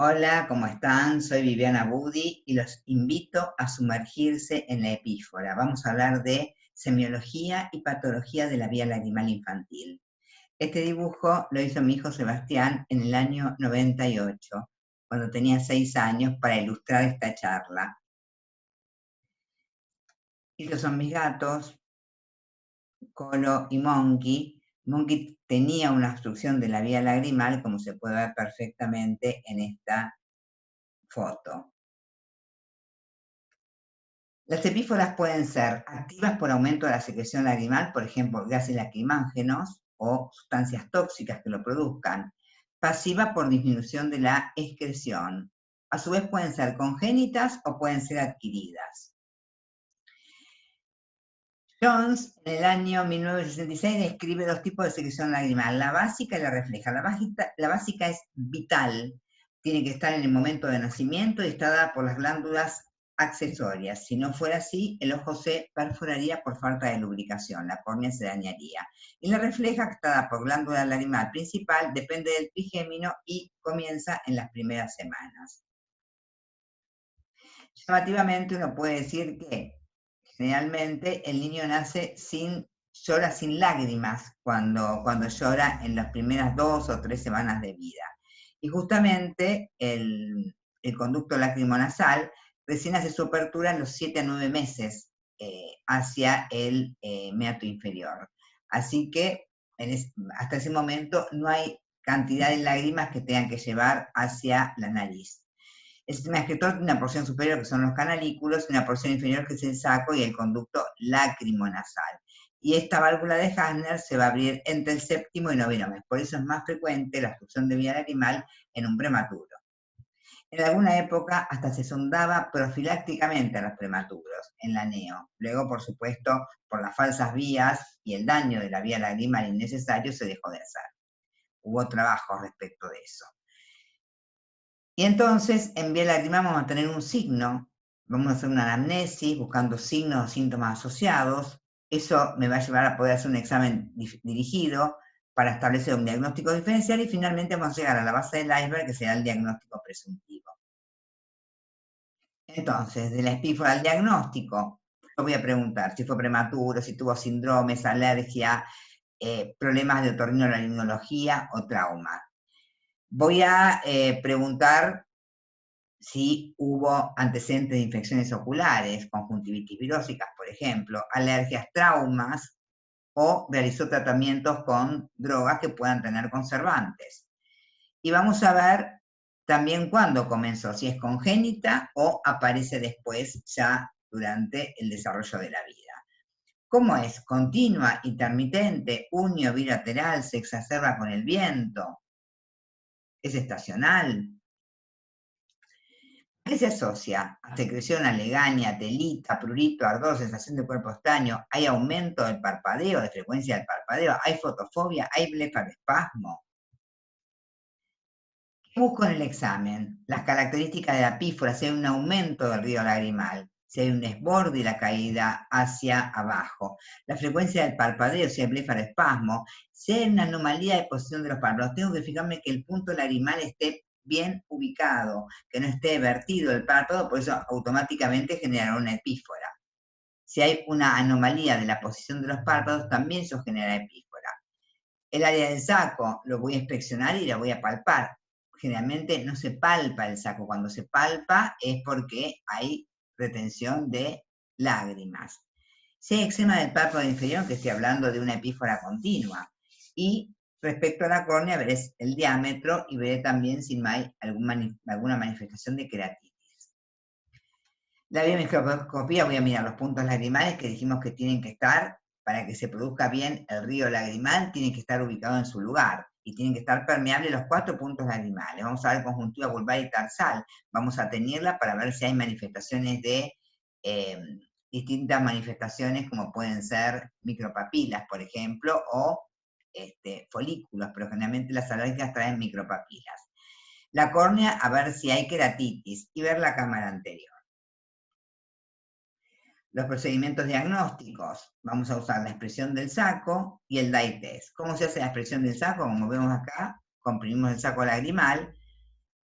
Hola, ¿cómo están? Soy Viviana Budi y los invito a sumergirse en la epífora. Vamos a hablar de semiología y patología de la vía lagrimal infantil. Este dibujo lo hizo mi hijo Sebastián en el año 98, cuando tenía 6 años, para ilustrar esta charla. Estos son mis gatos, Colo y Monkey. Monkey tenía una obstrucción de la vía lagrimal, como se puede ver perfectamente en esta foto. Las epíforas pueden ser activas por aumento de la secreción lagrimal, por ejemplo, gases lacrimógenos o sustancias tóxicas que lo produzcan. Pasiva por disminución de la excreción. A su vez pueden ser congénitas o pueden ser adquiridas. Jones, en el año 1966, describe dos tipos de secreción lagrimal, la básica y la refleja. La básica es vital, tiene que estar en el momento de nacimiento y está dada por las glándulas accesorias. Si no fuera así, el ojo se perforaría por falta de lubricación, la córnea se dañaría. Y la refleja, que está dada por glándula lagrimal principal, depende del trigémino y comienza en las primeras semanas. Llamativamente uno puede decir que generalmente el niño llora sin lágrimas cuando llora en las primeras 2 o 3 semanas de vida. Y justamente el conducto lacrimonasal recién hace su apertura en los 7 a 9 meses hacia el meato inferior. Así que hasta ese momento no hay cantidad de lágrimas que tengan que llevar hacia la nariz. El sistema excretor tiene una porción superior, que son los canalículos, y una porción inferior, que es el saco y el conducto lacrimonasal. Y esta válvula de Hasner se va a abrir entre el séptimo y noveno mes. Por eso es más frecuente la obstrucción de vía lacrimal en un prematuro. En alguna época hasta se sondaba profilácticamente a los prematuros en la neo. Luego, por supuesto, por las falsas vías y el daño de la vía lagrimal innecesario, se dejó de hacer. Hubo trabajos respecto de eso. Y entonces, en vía lagrimal vamos a tener un signo, vamos a hacer una anamnesis buscando signos o síntomas asociados. Eso me va a llevar a poder hacer un examen dirigido para establecer un diagnóstico diferencial y finalmente vamos a llegar a la base del iceberg, que será el diagnóstico presuntivo. Entonces, de la epífora al diagnóstico, yo voy a preguntar si fue prematuro, si tuvo síndromes, alergia, problemas de otorrinolaringología o trauma. Voy a preguntar si hubo antecedentes de infecciones oculares, conjuntivitis virósicas, por ejemplo, alergias, traumas, o realizó tratamientos con drogas que puedan tener conservantes. Y vamos a ver también cuándo comenzó, si es congénita o aparece después ya durante el desarrollo de la vida. ¿Cómo es? ¿Continua, intermitente, unio, bilateral, se exacerba con el viento? ¿Es estacional? ¿Qué se asocia? A secreción, a legaña, telita, prurito, ardor, sensación de cuerpo extraño. ¿Hay aumento del parpadeo, de frecuencia del parpadeo? ¿Hay fotofobia? ¿Hay blefaroespasmo? ¿Qué busco en el examen? Las características de la pífora, si hay un aumento del río lagrimal, si hay un desborde y la caída hacia abajo, la frecuencia del parpadeo, si hay blefaroespasmo, si hay una anomalía de posición de los párpados. Tengo que fijarme que el punto lagrimal esté bien ubicado, que no esté vertido el párpado, por eso automáticamente generará una epífora. Si hay una anomalía de la posición de los párpados, también eso genera epífora. El área del saco lo voy a inspeccionar y la voy a palpar. Generalmente no se palpa el saco. Cuando se palpa es porque hay retención de lágrimas. Si hay eczema del párpado inferior, que estoy hablando de una epífora continua. Y respecto a la córnea, veré el diámetro y veré también si hay alguna manifestación de queratitis. La biomicroscopía, voy a mirar los puntos lagrimales que dijimos que tienen que estar, para que se produzca bien el río lagrimal, tiene que estar ubicado en su lugar y tienen que estar permeables los 4 puntos lagrimales. Vamos a ver conjuntiva vulvar y tarsal, vamos a tenerla para ver si hay manifestaciones de distintas manifestaciones, como pueden ser micropapilas, por ejemplo, o folículos, pero generalmente las alérgicas traen micropapilas. La córnea, a ver si hay queratitis y ver la cámara anterior. Los procedimientos diagnósticos, vamos a usar la expresión del saco y el dye test. ¿Cómo se hace la expresión del saco? Como vemos acá, comprimimos el saco lagrimal,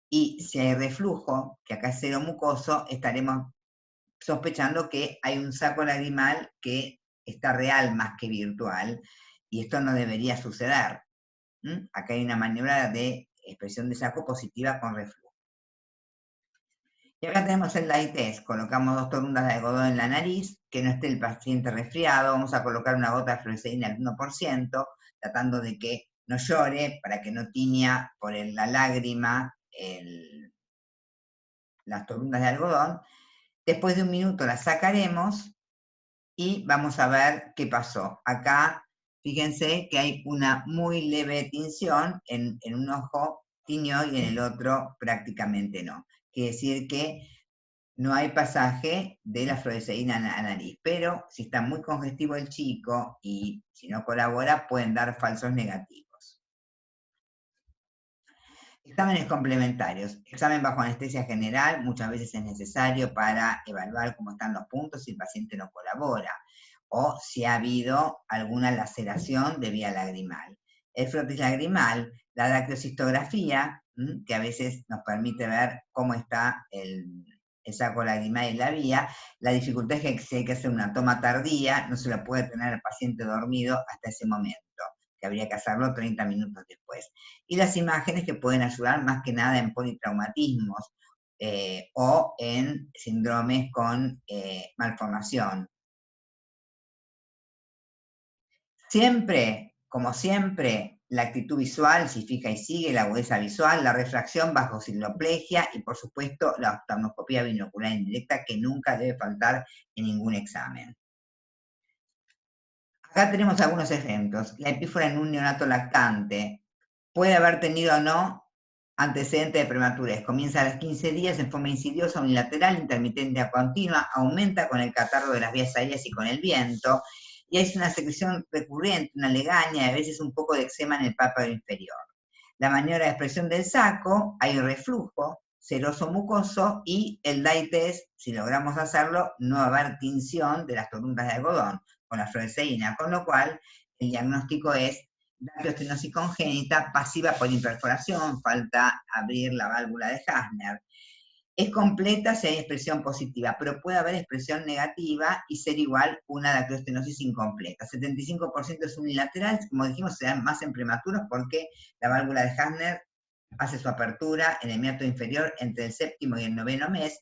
Y si hay reflujo, que acá es cero mucoso, estaremos sospechando que hay un saco lagrimal que está real más que virtual, y esto no debería suceder. Acá hay una maniobra de expresión de saco positiva con reflujo. Y acá tenemos el light test. Colocamos 2 torundas de algodón en la nariz, que no esté el paciente resfriado. Vamos a colocar una gota de fluoresceína al 1%, tratando de que no llore, para que no tiña por la lágrima las torundas de algodón. Después de 1 minuto las sacaremos y vamos a ver qué pasó. Acá, fíjense que hay una muy leve tinción, en un ojo tiñó y en el otro prácticamente no. Quiere decir que no hay pasaje de la fluoresceína a la nariz, pero si está muy congestivo el chico y si no colabora, pueden dar falsos negativos. Exámenes complementarios. Examen bajo anestesia general muchas veces es necesario para evaluar cómo están los puntos si el paciente no colabora o si ha habido alguna laceración de vía lagrimal. El frotis lagrimal, la dactilocistografía, que a veces nos permite ver cómo está el saco lagrimal y la vía. La dificultad es que si hay que hacer una toma tardía, no se lo puede tener al paciente dormido hasta ese momento, que habría que hacerlo 30 minutos después. Y las imágenes que pueden ayudar más que nada en politraumatismos o en síndromes con malformación. Siempre, como siempre, la actitud visual, si fija y sigue, la agudeza visual, la refracción bajo cicloplegia y, por supuesto, la oftalmoscopía binocular indirecta, que nunca debe faltar en ningún examen. Acá tenemos algunos ejemplos. La epífora en un neonato lactante puede haber tenido o no antecedente de prematurez. Comienza a los 15 días en forma insidiosa, unilateral, intermitente a continua, aumenta con el catarro de las vías aéreas y con el viento, y es una secreción recurrente, una legaña, y a veces un poco de eczema en el párpado inferior. La maniobra de expresión del saco, hay reflujo, seroso mucoso, y el dye test, si logramos hacerlo, no va a haber tinción de las torundas de algodón con la fluoresceína, con lo cual el diagnóstico es dactilostenosis congénita pasiva por imperforación, falta abrir la válvula de Hasner. Es completa si hay expresión positiva, pero puede haber expresión negativa y ser igual una dactilostenosis incompleta. 75% es unilateral, como dijimos, se dan más en prematuros porque la válvula de Hasner hace su apertura en el meato inferior entre el 7º y el 9º mes.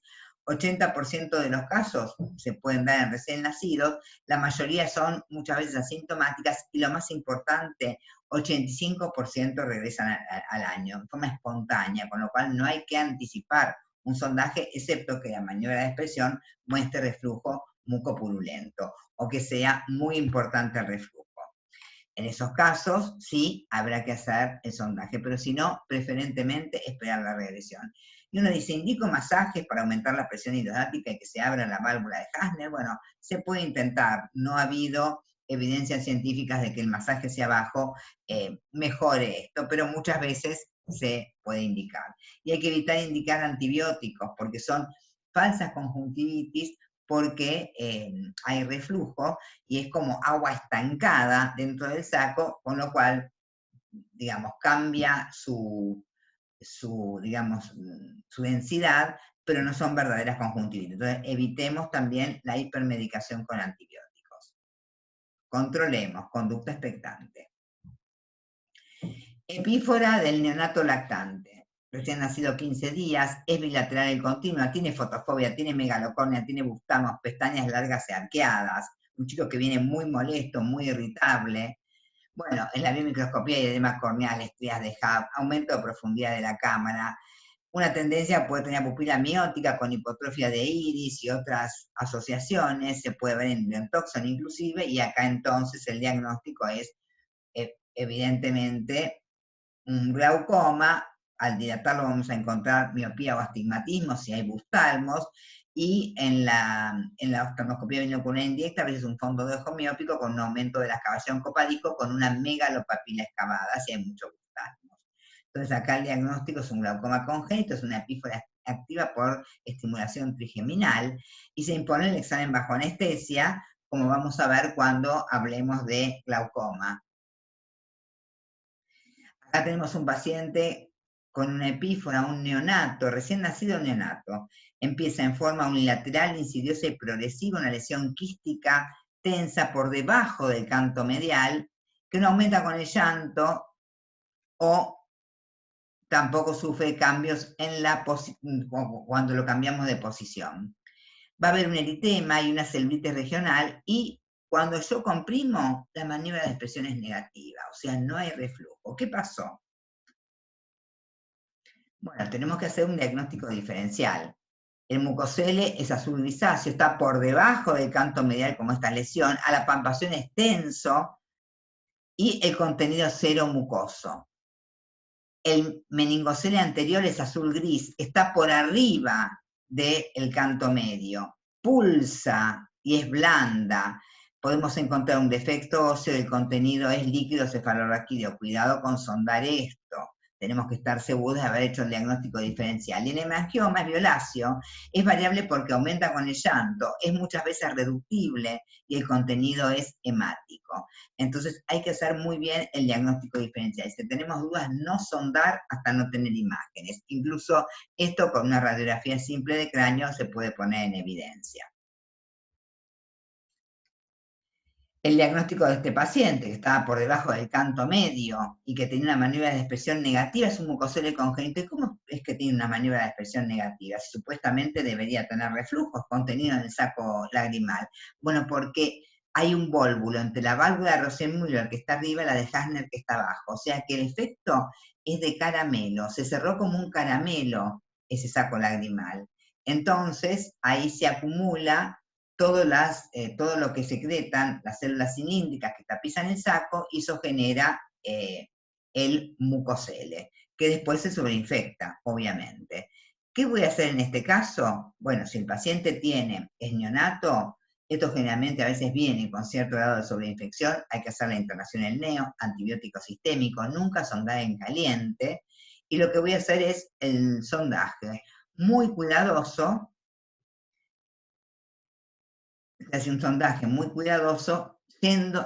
80% de los casos se pueden dar en recién nacidos, la mayoría son muchas veces asintomáticas y lo más importante, 85% regresan al año, en forma espontánea, con lo cual no hay que anticipar un sondaje, excepto que la maniobra de expresión muestre reflujo mucopurulento o que sea muy importante el reflujo. En esos casos, sí, habrá que hacer el sondaje, pero si no, preferentemente esperar la regresión. Y uno dice, indico masajes para aumentar la presión hidrodática y que se abra la válvula de Hasner. Bueno, se puede intentar. No ha habido evidencias científicas de que el masaje hacia abajo mejore esto, pero muchas veces se puede indicar. Y hay que evitar indicar antibióticos, porque son falsas conjuntivitis, porque hay reflujo y es como agua estancada dentro del saco, con lo cual, digamos, cambia digamos, su densidad, pero no son verdaderas conjuntivitis. Entonces, evitemos también la hipermedicación con antibióticos. Controlemos, conducta expectante. Epífora del neonato lactante. Recién nacido 15 días, es bilateral y continua, tiene fotofobia, tiene megalocornia, tiene bustamos, pestañas largas y arqueadas, un chico que viene muy molesto, muy irritable. Bueno, en la biomicroscopía hay edemas corneales, estrías de Hub, aumento de profundidad de la cámara. Una tendencia puede tener pupila miótica con hipotrofia de iris y otras asociaciones, se puede ver en Biontoxon inclusive, y acá entonces el diagnóstico es evidentemente un glaucoma. Al dilatarlo vamos a encontrar miopía o astigmatismo si hay bustalmos, y en la oftalmoscopía binocular indirecta a veces un fondo de ojo miópico con un aumento de la excavación copádico con una megalopapila excavada si hay muchos bustalmos. Entonces acá el diagnóstico es un glaucoma congénito, es una epífora activa por estimulación trigeminal, y se impone el examen bajo anestesia, como vamos a ver cuando hablemos de glaucoma. Acá tenemos un paciente con una epífora, un neonato, recién nacido neonato, empieza en forma unilateral, insidiosa y progresiva, una lesión quística tensa por debajo del canto medial, que no aumenta con el llanto o tampoco sufre cambios en cuando lo cambiamos de posición. Va a haber un eritema y una celulitis regional y cuando yo comprimo, la maniobra de expresión es negativa, o sea, no hay reflujo. ¿Qué pasó? Bueno, tenemos que hacer un diagnóstico diferencial. El mucosele es azul grisáceo, está por debajo del canto medial como esta lesión, a la palpación es tenso y el contenido cero mucoso. El meningocele anterior es azul gris, está por arriba del canto medio, pulsa y es blanda. Podemos encontrar un defecto óseo, el contenido es líquido cefalorraquídeo. Cuidado con sondar esto. Tenemos que estar seguros de haber hecho el diagnóstico diferencial. Y el hemangioma es violáceo, es variable porque aumenta con el llanto, es muchas veces reductible y el contenido es hemático. Entonces hay que hacer muy bien el diagnóstico diferencial. Si tenemos dudas, no sondar hasta no tener imágenes. Incluso esto con una radiografía simple de cráneo se puede poner en evidencia. El diagnóstico de este paciente, que estaba por debajo del canto medio y que tenía una maniobra de expresión negativa, es un mucosele congénito. ¿Y cómo es que tiene una maniobra de expresión negativa? Supuestamente debería tener reflujos contenidos en el saco lagrimal. Bueno, porque hay un vólvulo entre la válvula de Rosenmüller que está arriba y la de Hasner que está abajo. O sea que el efecto es de caramelo, se cerró como un caramelo ese saco lagrimal. Entonces, ahí se acumula todo lo que secretan las células cilíndricas que tapizan el saco y eso genera el mucosele, que después se sobreinfecta, obviamente. ¿Qué voy a hacer en este caso? Bueno, si el paciente es neonato, esto generalmente a veces viene con cierto grado de sobreinfección, hay que hacer la internación en el neo, antibiótico sistémico, nunca sondar en caliente, y lo que voy a hacer es el sondaje muy cuidadoso. Se hace un sondaje muy cuidadoso,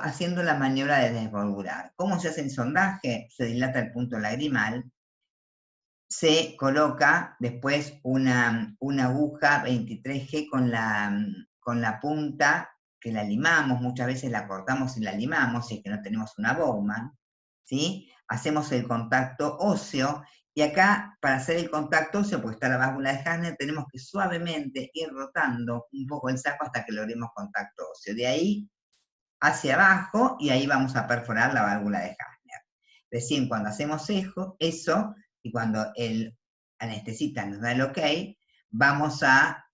haciendo la maniobra de desvalvular. ¿Cómo se hace el sondaje? Se dilata el punto lagrimal, se coloca después una aguja 23G con la punta que la limamos, muchas veces la cortamos y la limamos, si es que no tenemos una Bowman, ¿sí? Hacemos el contacto óseo, y acá, para hacer el contacto óseo, porque está la válvula de Hasner, tenemos que suavemente ir rotando un poco el saco hasta que logremos contacto óseo. De ahí hacia abajo, y ahí vamos a perforar la válvula de Hasner. Recién cuando hacemos eso, y cuando el anestesista nos da el ok, vamos a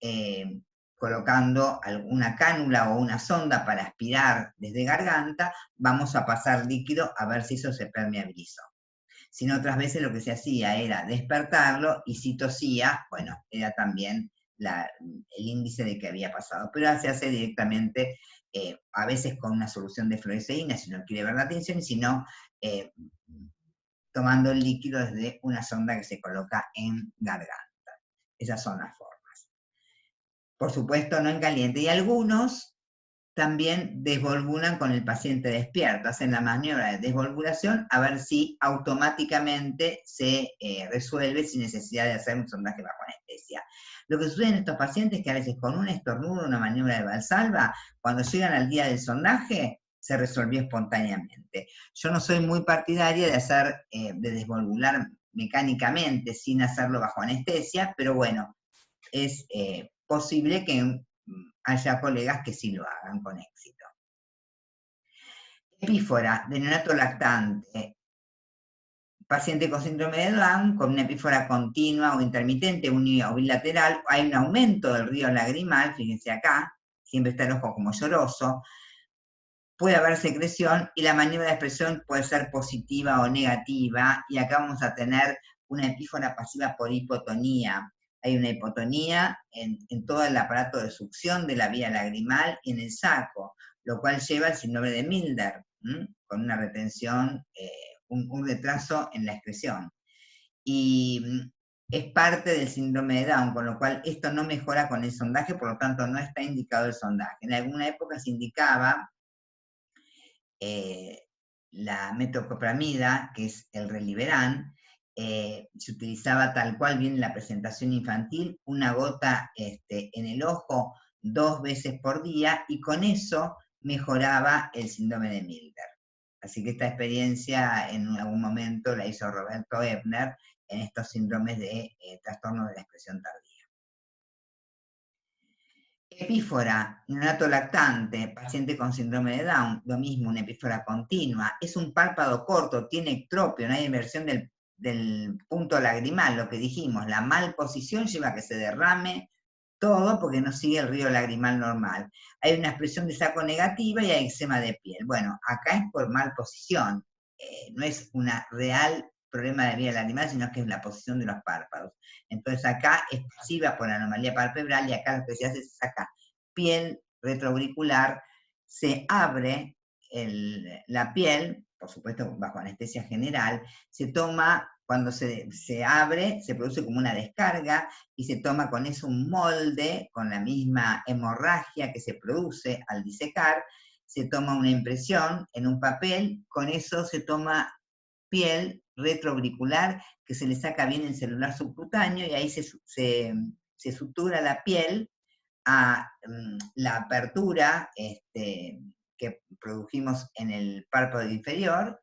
colocando alguna cánula o una sonda para aspirar desde garganta, vamos a pasar líquido a ver si eso se permeabilizó. Si no, otras veces lo que se hacía era despertarlo y si tosía, bueno, era también el índice de que había pasado. Pero se hace directamente, a veces con una solución de fluoresceína, si no quiere ver la tensión, y si no, tomando el líquido desde una sonda que se coloca en garganta. Esas son las formas. Por supuesto, no en caliente. Y algunos también desvolvulan con el paciente despierto, hacen la maniobra de desvolvulación a ver si automáticamente se resuelve sin necesidad de hacer un sondaje bajo anestesia. Lo que sucede en estos pacientes es que a veces con un estornudo, una maniobra de Valsalva, cuando llegan al día del sondaje, se resolvió espontáneamente. Yo no soy muy partidaria de desvolvular mecánicamente sin hacerlo bajo anestesia, pero bueno, es posible que haya colegas que sí lo hagan con éxito. Epífora de neonato lactante, paciente con síndrome de Down, con una epífora continua o intermitente, unida o bilateral, hay un aumento del río lagrimal, fíjense acá, siempre está el ojo como lloroso, puede haber secreción y la maniobra de expresión puede ser positiva o negativa, y acá vamos a tener una epífora pasiva por hipotonía. Hay una hipotonía en todo el aparato de succión de la vía lagrimal y en el saco, lo cual lleva al síndrome de Milder, con una retención, un retraso en la excreción. Y es parte del síndrome de Down, con lo cual esto no mejora con el sondaje, por lo tanto no está indicado el sondaje. En alguna época se indicaba la metoclopramida, que es el Reliberan, se utilizaba tal cual viene en la presentación infantil, una gota en el ojo 2 veces por día, y con eso mejoraba el síndrome de Milder. Así que esta experiencia en algún momento la hizo Roberto Ebner en estos síndromes de trastorno de la expresión tardía. Epífora, neonato lactante, paciente con síndrome de Down, lo mismo, una epífora continua, es un párpado corto, tiene ectropio, no hay inversión del punto lagrimal, lo que dijimos, la mal posición lleva a que se derrame todo porque no sigue el río lagrimal normal. Hay una expresión de saco negativa y hay eczema de piel. Bueno, acá es por mal posición, no es una real problema de vía lagrimal, sino que es la posición de los párpados. Entonces acá es pasiva por anomalía palpebral y acá lo que se hace es sacar piel retroauricular, se abre la piel, por supuesto bajo anestesia general, se toma, cuando se abre, se produce como una descarga y se toma con eso un molde con la misma hemorragia que se produce al disecar, se toma una impresión en un papel, con eso se toma piel retroauricular, que se le saca bien el celular subcutáneo y ahí se sutura la piel a la apertura que produjimos en el párpado inferior,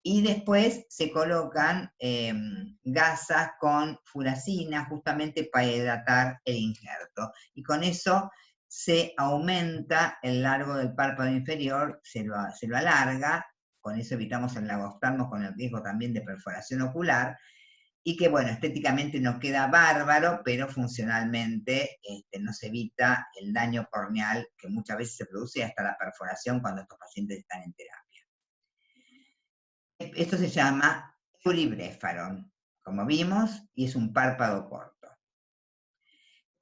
y después se colocan gasas con furacina justamente para hidratar el injerto. Y con eso se aumenta el largo del párpado inferior, se lo alarga, con eso evitamos el lagostarnos con el riesgo también de perforación ocular, y que bueno, estéticamente no queda bárbaro, pero funcionalmente nos evita el daño corneal que muchas veces se produce hasta la perforación cuando estos pacientes están en terapia. Esto se llama euribréfaron, como vimos, y es un párpado corto.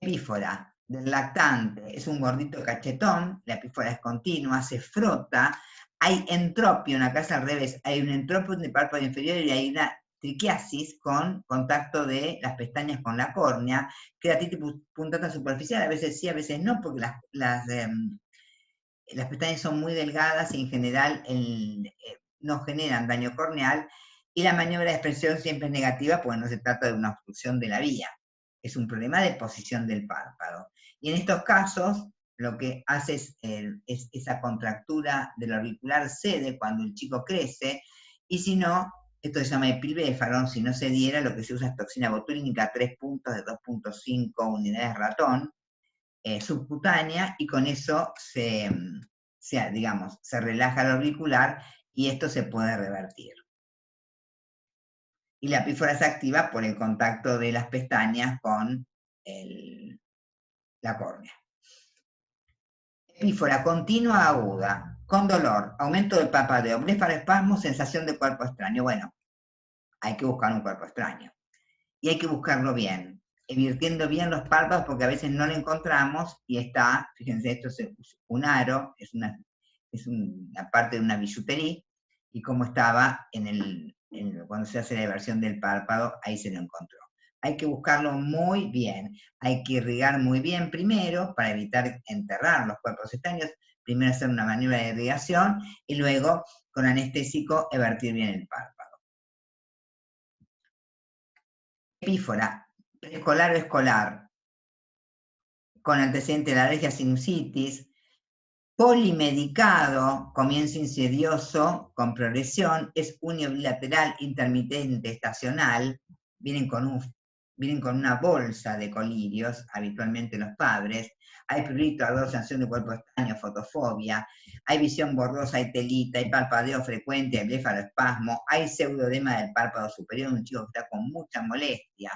Epífora del lactante, es un gordito cachetón, la epífora es continua, se frota, hay entropio, en la casa al revés, hay un entropio en el párpado inferior y hay una triquiasis con contacto de las pestañas con la córnea, queratitis puntata superficial, a veces sí, a veces no, porque las pestañas son muy delgadas y en general no generan daño corneal, y la maniobra de expresión siempre es negativa porque no se trata de una obstrucción de la vía, es un problema de posición del párpado. Y en estos casos, lo que hace es esa contractura del auricular cede cuando el chico crece, y si no, esto se llama epibéfaron, si no se diera, lo que se usa es toxina botulínica, 3 puntos de 2.5 unidades ratón, subcutánea, y con eso se relaja el auricular y esto se puede revertir. Y la epífora se activa por el contacto de las pestañas con la córnea. Epífora continua aguda, con dolor, aumento del parpadeo, blefaroespasmo, sensación de cuerpo extraño. Bueno, hay que buscar un cuerpo extraño. Y hay que buscarlo bien, invirtiendo bien los párpados porque a veces no lo encontramos y está, fíjense, esto es un aro, es una parte de una bijoutería, y como estaba cuando se hace la eversión del párpado, ahí se lo encontró. Hay que buscarlo muy bien, hay que irrigar muy bien primero para evitar enterrar los cuerpos extraños, primero hacer una maniobra de irrigación y luego con anestésico evertir bien el párpado. Epífora, preescolar o escolar, con antecedente de la alergia sinusitis, polimedicado, comienzo insidioso, con progresión, es unilateral, intermitente, estacional, vienen con una bolsa de colirios, habitualmente los padres, hay prurito, ardor, sensación de cuerpo extraño, fotofobia, hay visión borrosa, hay telita, hay parpadeo frecuente, hay blefaroespasmo, hay pseudoedema del párpado superior, un chico que está con mucha molestia.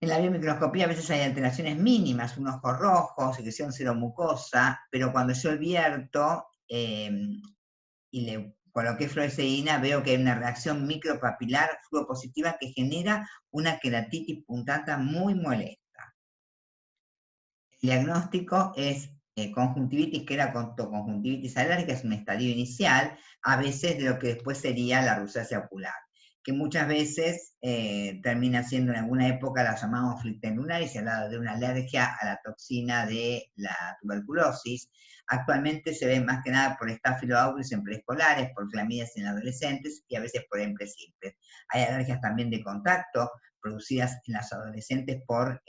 En la biomicroscopía a veces hay alteraciones mínimas, un ojo rojo, secreción seromucosa, pero cuando yo vierto y le coloqué fluoresceína, veo que hay una reacción micropapilar fluopositiva que genera una queratitis puntata muy molesta. El diagnóstico es conjuntivitis queratoconjuntivitis alérgica, es un estadio inicial, a veces de lo que después sería la rosácea ocular, que muchas veces termina siendo en alguna época la llamamos flictelunar y se ha hablado de una alergia a la toxina de la tuberculosis. Actualmente se ve más que nada por Staphylococcus aureus en preescolares, por clamidias en adolescentes y a veces por hembres simples. Hay alergias también de contacto producidas en las adolescentes por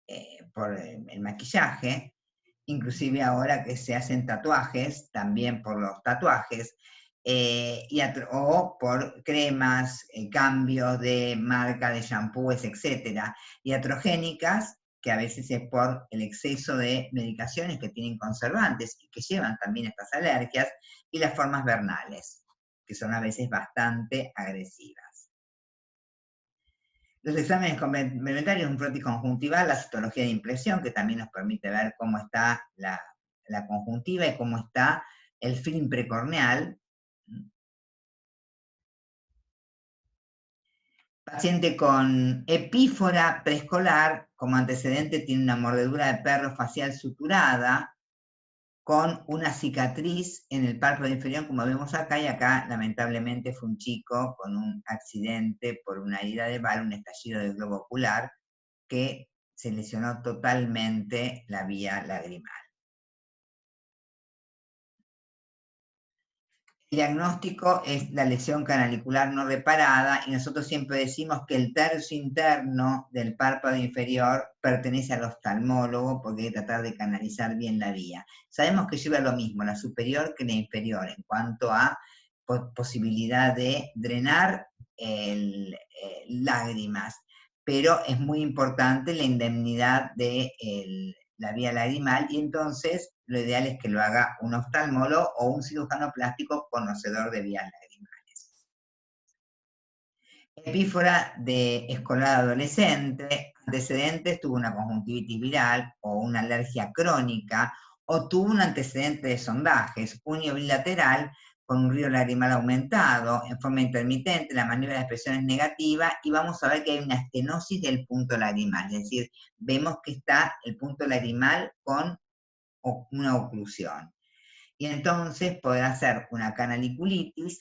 el maquillaje, inclusive ahora que se hacen tatuajes, también por los tatuajes, o por cremas, cambios de marca de shampoos, etc. Iatrogénicas, que a veces es por el exceso de medicaciones que tienen conservantes y que llevan también estas alergias, y las formas vernales, que son a veces bastante agresivas. Los exámenes complementarios, un frotis conjuntival, la citología de impresión, que también nos permite ver cómo está la conjuntiva y cómo está el film precorneal. Paciente con epífora preescolar, como antecedente tiene una mordedura de perro facial suturada, con una cicatriz en el párpado inferior, como vemos acá, y acá lamentablemente fue un chico con un accidente por una herida de bala, un estallido del globo ocular, que se lesionó totalmente la vía lagrimal. El diagnóstico es la lesión canalicular no reparada, y nosotros siempre decimos que el tercio interno del párpado inferior pertenece al oftalmólogo, porque hay que tratar de canalizar bien la vía. Sabemos que lleva lo mismo la superior que la inferior en cuanto a posibilidad de drenar lágrimas, pero es muy importante la indemnidad de la vía lagrimal, y entonces lo ideal es que lo haga un oftalmólogo o un cirujano plástico conocedor de vías lagrimales. Epífora de escolar adolescente, antecedentes, tuvo una conjuntivitis viral o una alergia crónica, o tuvo un antecedente de sondajes unilateral con un río lagrimal aumentado, en forma intermitente, la maniobra de expresión es negativa, y vamos a ver que hay una estenosis del punto lagrimal, es decir, vemos que está el punto lagrimal con una oclusión. Y entonces podrá ser una canaliculitis,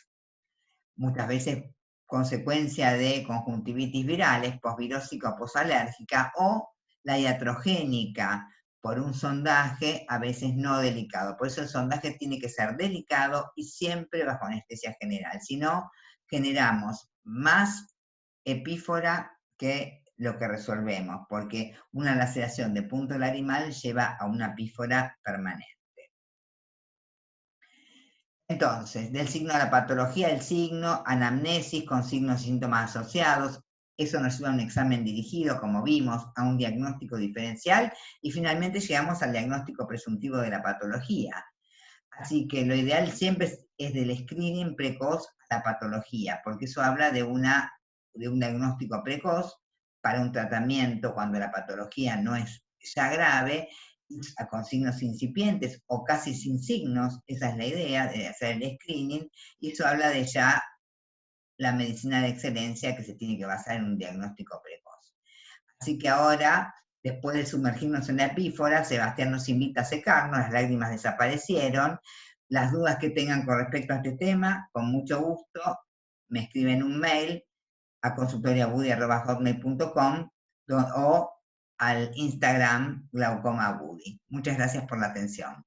muchas veces consecuencia de conjuntivitis virales, posvirósica o posalérgica, o la iatrogénica por un sondaje a veces no delicado. Por eso el sondaje tiene que ser delicado y siempre bajo anestesia general. Si no, generamos más epífora que lo que resolvemos, porque una laceración de punto lagrimal lleva a una epífora permanente. Entonces, del signo a la patología, el signo, anamnesis con signos y síntomas asociados, eso nos lleva a un examen dirigido, como vimos, a un diagnóstico diferencial, y finalmente llegamos al diagnóstico presuntivo de la patología. Así que lo ideal siempre es del screening precoz a la patología, porque eso habla de un diagnóstico precoz para un tratamiento cuando la patología no es ya grave, con signos incipientes o casi sin signos. Esa es la idea de hacer el screening, y eso habla de ya la medicina de excelencia que se tiene que basar en un diagnóstico precoz. Así que ahora, después de sumergirnos en la epífora, Sebastián nos invita a secarnos, las lágrimas desaparecieron. Las dudas que tengan con respecto a este tema, con mucho gusto, me escriben un mail a consultoriabudi@hotmail.com o al Instagram glaucoma Budi. Muchas gracias por la atención.